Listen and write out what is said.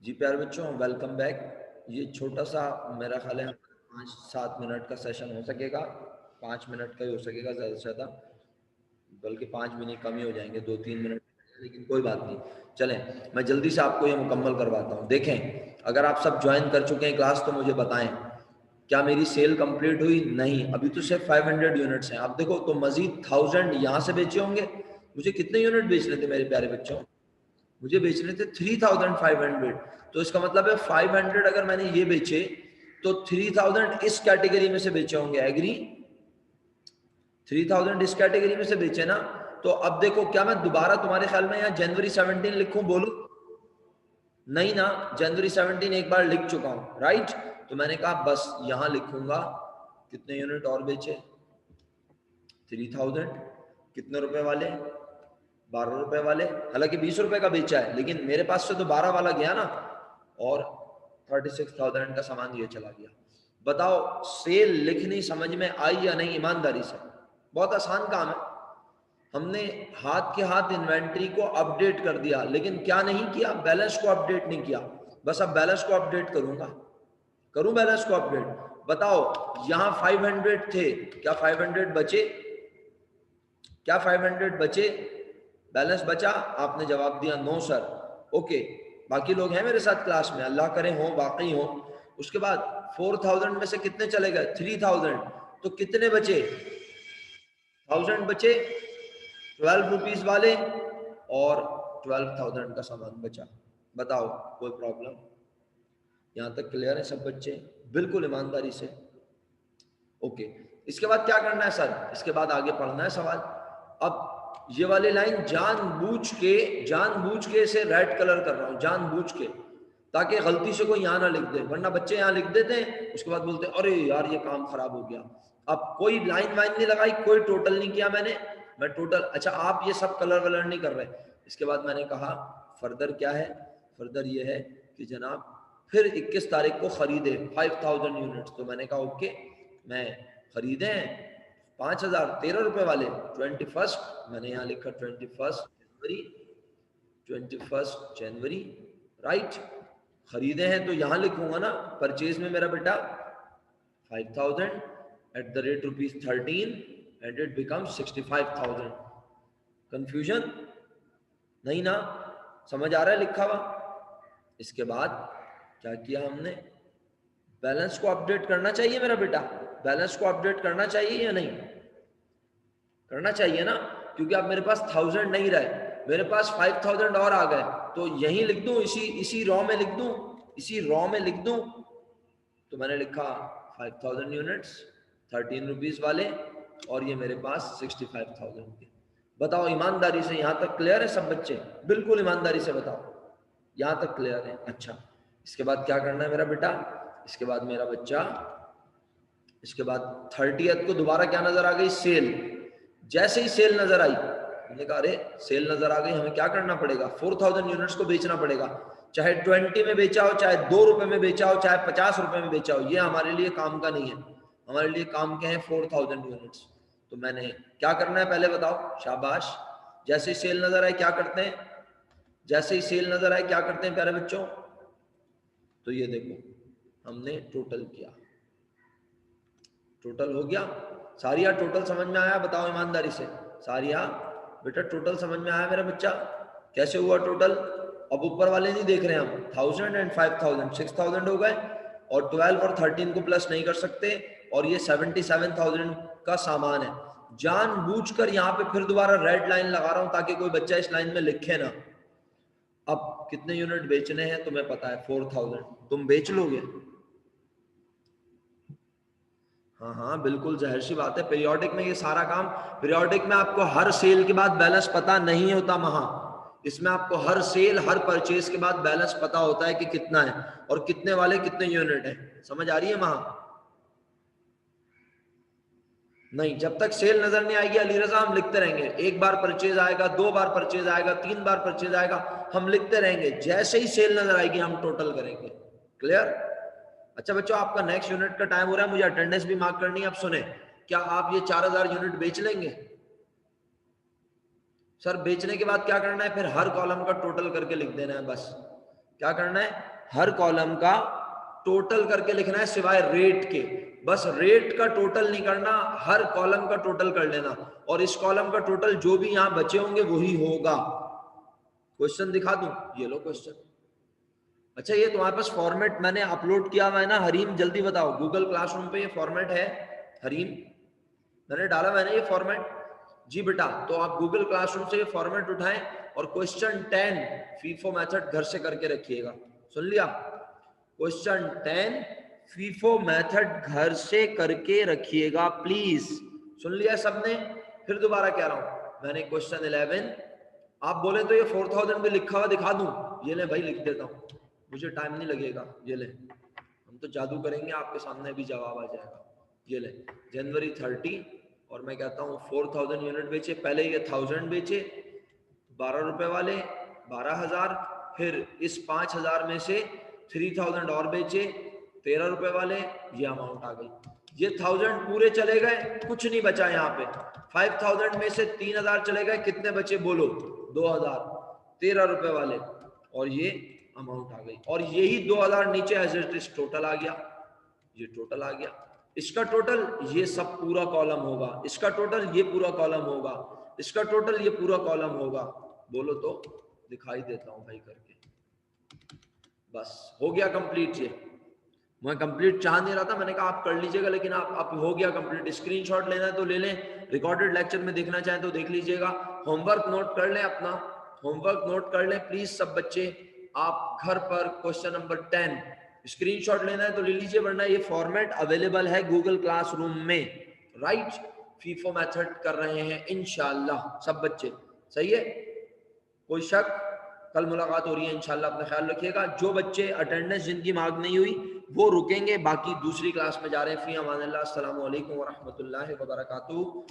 जी प्यारे बच्चों, welcome back. ये छोटा सा मेरा ख्याल है 5-7 मिनट का सेशन हो सकेगा, 5 मिनट का ही हो सकेगा ज़्यादा से ज़्यादा, बल्कि 5 मिनट कम ही हो जाएंगे, 2-3 मिनट, लेकिन कोई बात नहीं। चलें, मैं जल्दी से आपको ये मुकम्मल करवाता हूँ। देखें, अगर आप सब ज्वाइन कर चुके हैं क्लास तो मुझे बताएं, क्या मेरी सेल कंप्लीट हुई? नहीं, अभी तो सिर्फ 500 यूनिट्स हैं। आप देखो तो मजीद 1000 यहाँ से बेचे होंगे। मुझे कितने यूनिट बेचने थे मेरे प्यारे बच्चों? मुझे बेचने थे 3500। तो इसका मतलब है 500 अगर मैंने ये बेचे तो 3000 इस कैटेगरी में से बेचे होंगे। एग्री? 3000 इस कैटेगरी में से बेचे ना। तो अब देखो, क्या मैं दोबारा तुम्हारे ख्याल में यहाँ जनवरी 17 लिखूं? बोलो। नहीं ना, जनवरी 17 एक बार लिख चुका हूं, राइट? तो मैंने कहा बस यहां लिखूंगा कितने यूनिट और बेचे, 3000। कितने रुपए वाले? 12 रुपए वाले। हालांकि 20 रुपए का बेचा है, लेकिन मेरे पास से तो 12 वाला गया ना, और 36,000 का सामान ये चला गया। बताओ, सेल लिखनी समझ में आई या नहीं? ईमानदारी से। बहुत आसान काम है। हमने हाथ के हाथ इन्वेंट्री को अपडेट कर दिया, लेकिन क्या नहीं किया? बैलेंस को अपडेट नहीं किया। बस अब बैलेंस को अपडेट करूंगा। करूं बैलेंस को अपडेट? बताओ, यहां 500 थे, क्या 500 बचे? क्या 500 बचे? बैलेंस बचा? आपने जवाब दिया नो सर। ओके, बाकी लोग हैं मेरे साथ क्लास में? अल्लाह करे हो, वाकई हो। उसके बाद 4000 में से कितने चले गए? 3000। तो कितने बचे? 1000 बचे, 12 रुपीज वाले, और 12,000 का सामान बचा। बताओ, कोई प्रॉब्लम? यहां तक क्लियर है सब बच्चे? बिल्कुल ईमानदारी से। ओके, इसके बाद क्या करना है सर? इसके बाद आगे पढ़ना है सवाल। अब ये वाली लाइन जानबूझ के इसे रेड कलर कर रहा हूं, जानबूझ के, ताकि गलती से कोई यहाँ ना लिख दे। वरना बच्चे यहाँ लिख देते हैं, उसके बाद बोलते हैं अरे यार ये काम खराब हो गया। अब कोई लाइन वाइन नहीं लगाई, कोई टोटल नहीं किया मैंने। मैं टोटल, अच्छा आप ये सब कलर वलर नहीं कर रहे। इसके बाद मैंने कहा फर्दर क्या है? फर्दर ये है कि जनाब फिर 21 तारीख को खरीदे 5000 यूनिट्स। तो मैंने कहा ओके, मैं खरीदे 5000, 13 रुपए वाले। 21, मैंने यहाँ लिखा 21 जनवरी, राइट? खरीदे हैं तो यहाँ लिखूंगा ना परचेज में मेरा बेटा 5000 at the rate ₹13 and it become 65,000। Confusion नहीं ना? समझ आ रहा है लिखा हुआ? इसके बाद क्या किया हमने? बैलेंस को अपडेट करना चाहिए मेरा बेटा। बैलेंस को अपडेट करना चाहिए या नहीं? करना चाहिए ना, क्योंकि अब मेरे पास 1000 नहीं रहे, मेरे पास 5000 और आ गए। तो यहीं लिख दूं, इसी रॉ में लिख दूं, इसी रॉ में लिख दूं। तो मैंने लिखा 5000 यूनिट्स 13 रुपीज वाले, और ये मेरे पास 65,000 के। बताओ ईमानदारी से, यहां तक क्लियर है सब बच्चे? बिल्कुल ईमानदारी से बताओ, यहां तक क्लियर है? अच्छा, इसके बाद क्या करना है मेरा बेटा? इसके बाद मेरा बच्चा, इसके बाद 30th को दोबारा क्या नजर आ गई? सेल। जैसे ही सेल नजर आई, मैंने कहा अरे सेल नजर आ गई, हमें क्या करना पड़ेगा? 4000 यूनिट्स को बेचना पड़ेगा। चाहे 20 में बेचा हो, चाहे 2 रुपए में बेचा हो, चाहे 50 रुपए में बेचा हो, ये हमारे लिए काम का नहीं है। हमारे लिए काम के हैं 4000 यूनिट्स। तो मैंने क्या करना है पहले बताओ? शाबाश। जैसे ही सेल नजर आए क्या करते हैं? जैसे ही सेल नजर आए क्या करते हैं प्यारे बच्चों? तो ये देखो, हमने टोटल किया। टोटल हो गया। सारिया टोटल समझ में आया? बताओ ईमानदारी से। सारिया बेटा टोटल समझ में आया मेरा बच्चा? कैसे हुआ टोटल? अब ऊपर वाले नहीं देख रहे हम, 1000 एंड 5000, 6000 हो गए, और 12 और 13 को प्लस नहीं कर सकते, और ये 77,000 का सामान है। जानबूझकर यहाँ पे फिर दोबारा रेड लाइन लगा रहा हूं ताकि कोई बच्चा इस लाइन में लिखे ना। अब कितने यूनिट बेचने हैं तुम्हें पता है? 4000। तुम बेच लोगे? हाँ हाँ बिल्कुल, जाहिर सी बात है। पीरियोडिक में ये सारा काम, पीरियोडिक में आपको हर सेल के बाद बैलेंस पता नहीं होता महा। इसमें आपको हर सेल, हर परचेज के बाद बैलेंस पता होता है कि कितना है, और कितने वाले कितने यूनिट है। समझ आ रही है महा? नहीं, जब तक सेल नजर नहीं आएगी अली रजा हम लिखते रहेंगे। एक बार परचेज आएगा, 2 बार परचेज आएगा, 3 बार परचेज आएगा, हम लिखते रहेंगे। जैसे ही सेल नजर आएगी हम टोटल करेंगे। क्लियर? अच्छा बच्चों, आपका नेक्स्ट यूनिट का टाइम हो रहा है, मुझे अटेंडेंस भी मार्क करनी है। आप सुने, क्या आप ये 4000 यूनिट बेच लेंगे? सर बेचने के बाद क्या करना है? फिर हर कॉलम का टोटल करके लिख देना है बस। क्या करना है? हर कॉलम का टोटल करके लिखना है सिवाय रेट के, बस रेट का टोटल नहीं करना, हर कॉलम का टोटल कर लेना, और इस कॉलम का टोटल जो भी यहां बचे होंगे वही होगा। क्वेश्चन दिखा दूं, ये लो क्वेश्चन। अच्छा ये तुम्हारे पास फॉर्मेट मैंने अपलोड किया हुआ है ना हरीम, जल्दी बताओ, गूगल क्लासरूम पे ये फॉर्मेट है हरीम, मैंने डाला मैंने ये फॉर्मेट जी बेटा। तो आप गूगल क्लासरूम से ये फॉर्मेट उठाएं और क्वेश्चन 10 फीफो मेथड घर से करके रखिएगा। सुन लिया, क्वेश्चन 10 फीफो मेथड घर से करके रखिएगा प्लीज। सुन लिया सबने? फिर दोबारा कह रहा हूं, मैंने क्वेश्चन 11, आप बोले तो ये 4000 भी लिखा हुआ दिखा दूं, ये ले भाई लिख देता हूं, मुझे टाइम नहीं लगेगा, ये ले, हम तो जादू करेंगे, आपके सामने भी जवाब आ जाएगा। ये ले, जनवरी 30, और मैं कहता हूँ 4000 यूनिट बेचे, पहले ये 1000 बेचे 12 रुपए वाले 12000, फिर इस 5000 में से 3000 और बेचे 13 रुपए वाले, ये अमाउंट आ गई। ये 1000 पूरे चले गए, कुछ नहीं बचा यहाँ पे। 5000 में से 3000 चले गए, कितने बचे बोलो? 2000, 13 रुपए वाले, और ये अमाउंट आ गई। और यही 2000 नीचे एज इट इज टोटल आ गया, ये टोटल आ गया। इसका टोटल ये सब पूरा कॉलम होगा, इसका टोटल ये पूरा कॉलम होगा, इसका टोटल ये पूरा कॉलम होगा। बोलो तो दिखाई देता हूं भाई करके। बस हो गया कंप्लीट। ये मैं कंप्लीट चाह नहीं रहा था, मैंने कहा आप कर लीजिएगा, लेकिन आप हो गया कंप्लीट। स्क्रीनशॉट लेना है तो ले लें, रिकॉर्डेड लेक्चर में देखना चाहें तो देख लीजिएगा। होमवर्क नोट कर लें, अपना होमवर्क नोट कर लें प्लीज सब बच्चे। आप घर पर क्वेश्चन नंबर 10 स्क्रीनशॉट लेना है तो ले लीजिए, वरना ये फॉर्मेट अवेलेबल है गूगल क्लासरूम में, राइट। फीफो मेथड कर रहे हैं इंशाल्लाह सब बच्चे, सही है? कोई शक? कल मुलाकात हो रही है इंशाल्लाह, अपना ख्याल रखिएगा। जो बच्चे अटेंडेंस जिनकी मार्क नहीं हुई वो रुकेंगे, बाकी दूसरी क्लास में जा रहे हैं। फी अमानिल्लाह, अस्सलामु अलैकुम व रहमतुल्लाहि व बरकातुहू।